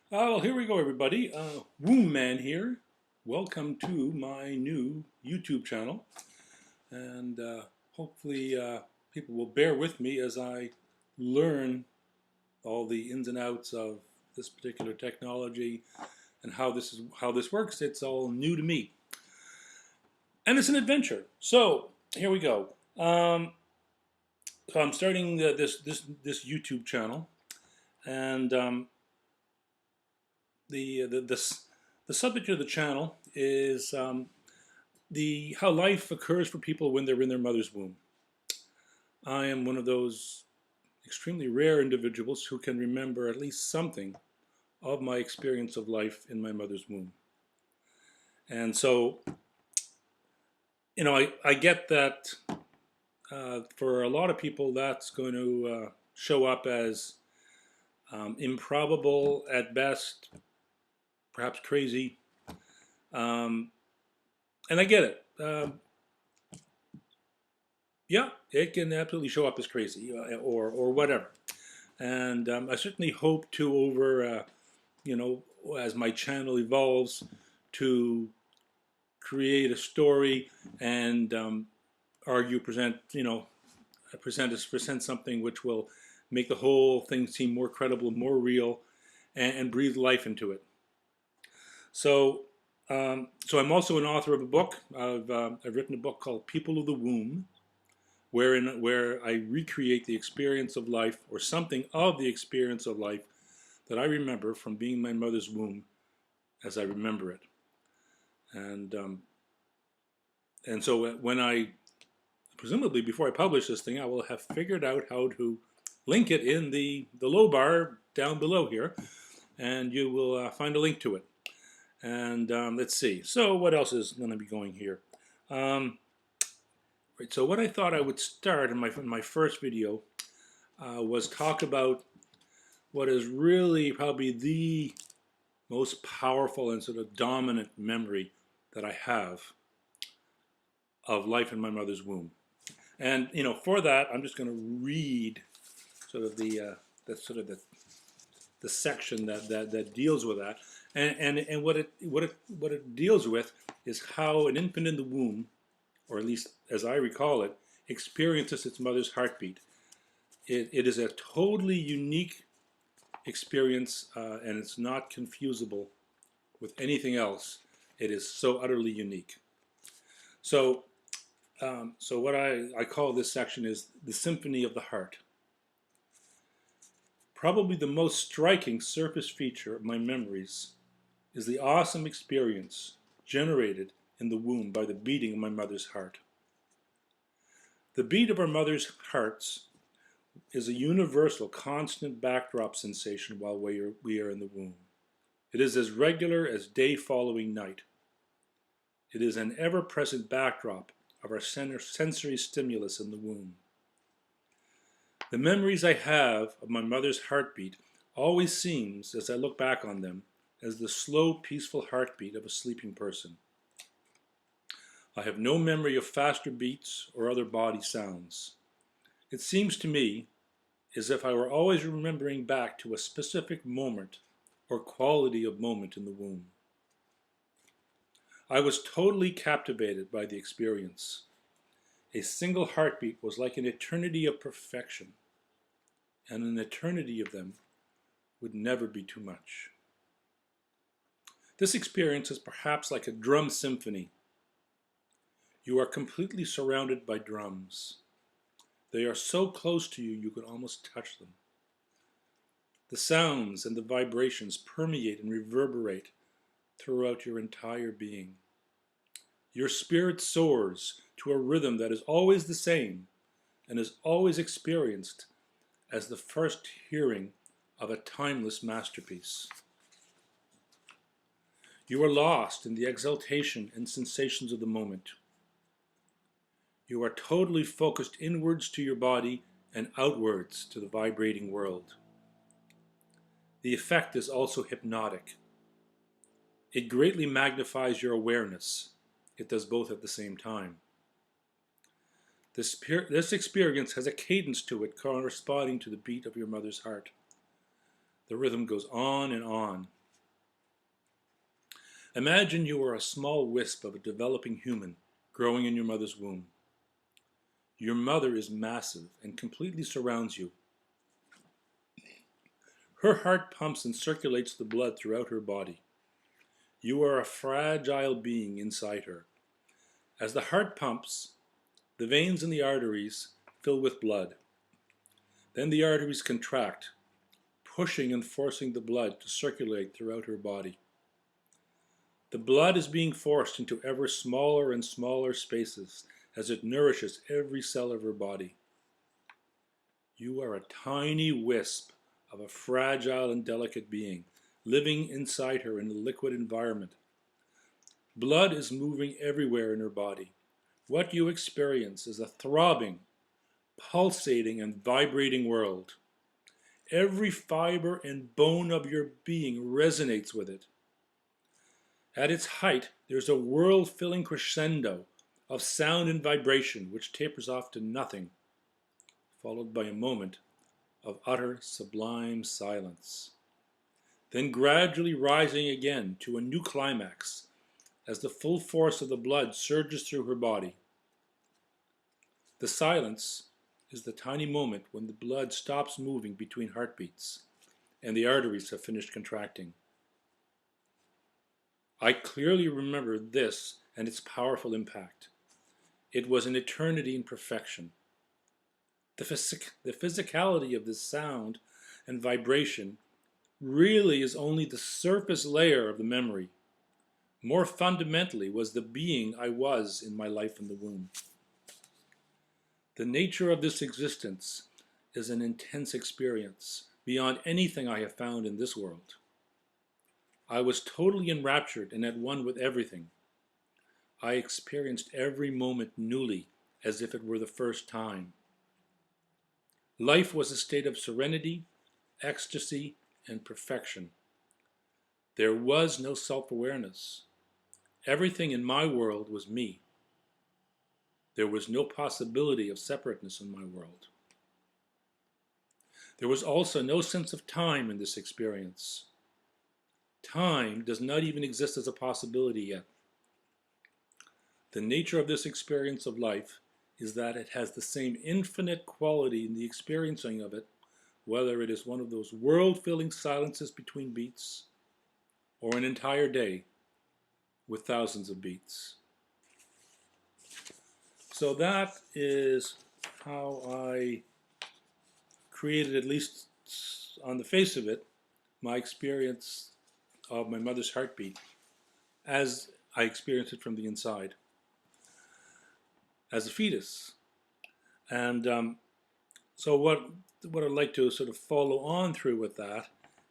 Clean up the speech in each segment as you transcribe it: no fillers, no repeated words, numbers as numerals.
Well, here we go, everybody. Womb Man here. Welcome to my new YouTube channel, and hopefully, people will bear with me as I learn all the ins and outs of this particular technology and how this works. It's all new to me, and it's an adventure. So here we go. So I'm starting this YouTube channel, and the subject of the channel is the how life occurs for people when they're in their mother's womb. I am one of those extremely rare individuals who can remember at least something of my experience of life in my mother's womb. And so, I get that for a lot of people, that's going to show up as improbable at best, perhaps crazy. Um, and I get it. Yeah, it can absolutely show up as crazy or whatever. And I certainly hope to you know, as my channel evolves, to create a story and argue, present something which will make the whole thing seem more credible, more real, and breathe life into it. So, so I'm also an author of a book. I've written a book called People of the Womb, where I recreate the experience of life or something of the experience of life that I remember from being in my mother's womb as I remember it. And so when I, presumably before I publish this thing, I will have figured out how to link it in the low bar down below here, and you will find a link to it. And let's see. So what else is going to be going here? Right. So what I thought I would start in my first video was talk about what is really probably the most powerful and sort of dominant memory that I have of life in my mother's womb. And for that, I'm just going to read sort of the section that deals with that. And what it deals with is how an infant in the womb, or at least as I recall it, experiences its mother's heartbeat. It is a totally unique experience, and it's not confusable with anything else. It is so utterly unique. So, so what I call this section is the Symphony of the Heart. Probably the most striking surface feature of my memories is the awesome experience generated in the womb by the beating of my mother's heart. The beat of our mother's hearts is a universal, constant backdrop sensation while we are in the womb. It is as regular as day following night. It is an ever-present backdrop of our sensory stimulus in the womb. The memories I have of my mother's heartbeat always seems, as I look back on them, as the slow, peaceful heartbeat of a sleeping person. I have no memory of faster beats or other body sounds. It seems to me as if I were always remembering back to a specific moment or quality of moment in the womb. I was totally captivated by the experience. A single heartbeat was like an eternity of perfection, and an eternity of them would never be too much. This experience is perhaps like a drum symphony. You are completely surrounded by drums. They are so close to you, you can almost touch them. The sounds and the vibrations permeate and reverberate throughout your entire being. Your spirit soars to a rhythm that is always the same and is always experienced as the first hearing of a timeless masterpiece. You are lost in the exaltation and sensations of the moment. You are totally focused inwards to your body and outwards to the vibrating world. The effect is also hypnotic. It greatly magnifies your awareness. It does both at the same time. This experience has a cadence to it corresponding to the beat of your mother's heart. The rhythm goes on and on. Imagine you are a small wisp of a developing human growing in your mother's womb. Your mother is massive and completely surrounds you. Her heart pumps and circulates the blood throughout her body. You are a fragile being inside her. As the heart pumps, the veins and the arteries fill with blood. Then the arteries contract, pushing and forcing the blood to circulate throughout her body. The blood is being forced into ever smaller and smaller spaces as it nourishes every cell of her body. You are a tiny wisp of a fragile and delicate being, living inside her in a liquid environment. Blood is moving everywhere in her body. What you experience is a throbbing, pulsating, and vibrating world. Every fiber and bone of your being resonates with it. At its height, there's a world-filling crescendo of sound and vibration which tapers off to nothing, followed by a moment of utter sublime silence, then gradually rising again to a new climax as the full force of the blood surges through her body. The silence is the tiny moment when the blood stops moving between heartbeats and the arteries have finished contracting. I clearly remember this and its powerful impact. It was an eternity in perfection. The physicality of this sound and vibration really is only the surface layer of the memory. More fundamentally was the being I was in my life in the womb. The nature of this existence is an intense experience beyond anything I have found in this world. I was totally enraptured and at one with everything. I experienced every moment newly, as if it were the first time. Life was a state of serenity, ecstasy, and perfection. There was no self-awareness. Everything in my world was me. There was no possibility of separateness in my world. There was also no sense of time in this experience. Time does not even exist as a possibility yet. The nature of this experience of life is that it has the same infinite quality in the experiencing of it, whether it is one of those world-filling silences between beats, or an entire day with thousands of beats. So that is how I created, at least on the face of it, my experience of my mother's heartbeat as I experienced it from the inside as a fetus. And so what I'd like to sort of follow on through with that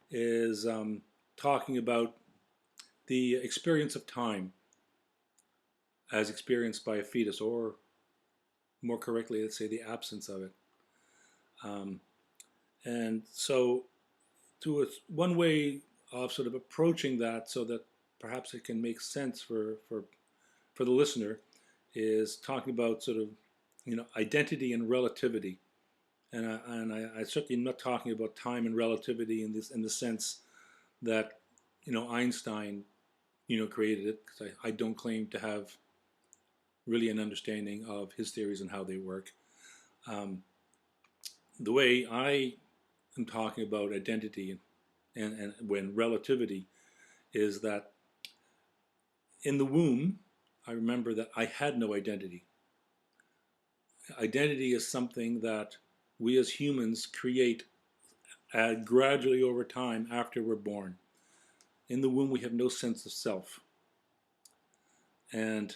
is talking about the experience of time as experienced by a fetus, or more correctly, let's say the absence of it. And so one way of sort of approaching that so that perhaps it can make sense for the listener is talking about sort of, identity and relativity. And I certainly am not talking about time and relativity in the sense that, Einstein, created it, because I don't claim to have really an understanding of his theories and how they work. The way I am talking about identity and when relativity is that in the womb, I remember that I had no identity. Identity is something that we as humans create gradually over time after we're born. In the womb, we have no sense of self. And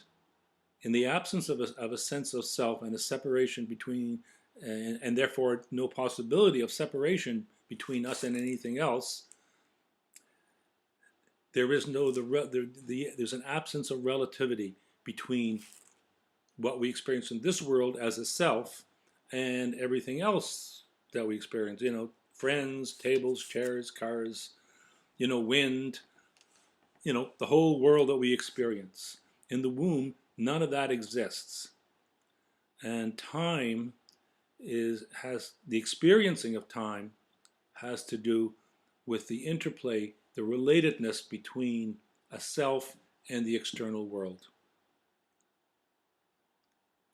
in the absence of a sense of self and a separation between, and therefore no possibility of separation between us and anything else, there is there's an absence of relativity between what we experience in this world as a self and everything else that we experience. Friends, tables, chairs, cars, wind, the whole world that we experience. In the womb, none of that exists. And time has the experiencing of time has to do with the interplay, the relatedness between a self and the external world.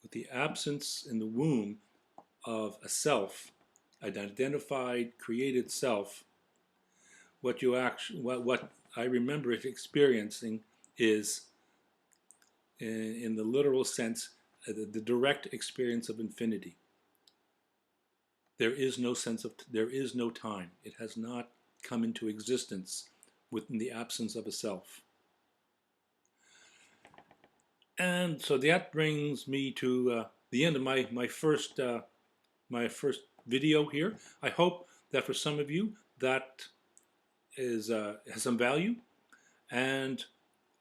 With the absence in the womb of a self, an identified, created self, what I remember it experiencing is, in the literal sense, the direct experience of infinity. There is no time. It has not come into existence within the absence of a self. And so that brings me to the end of my first video here. I hope that for some of you that has some value, and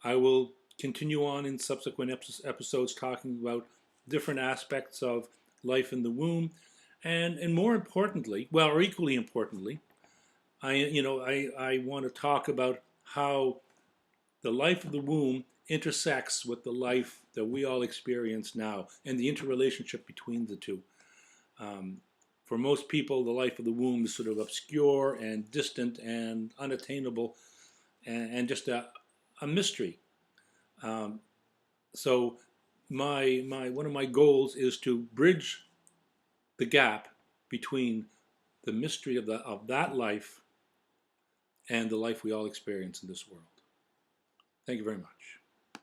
I will continue on in subsequent episodes talking about different aspects of life in the womb, and more importantly, well, or equally importantly, I want to talk about how the life of the womb intersects with the life that we all experience now, and the interrelationship between the two. For most people, the life of the womb is sort of obscure and distant and unattainable, and just a mystery. So my one of my goals is to bridge the gap between the mystery of that life and the life we all experience in this world. Thank you very much.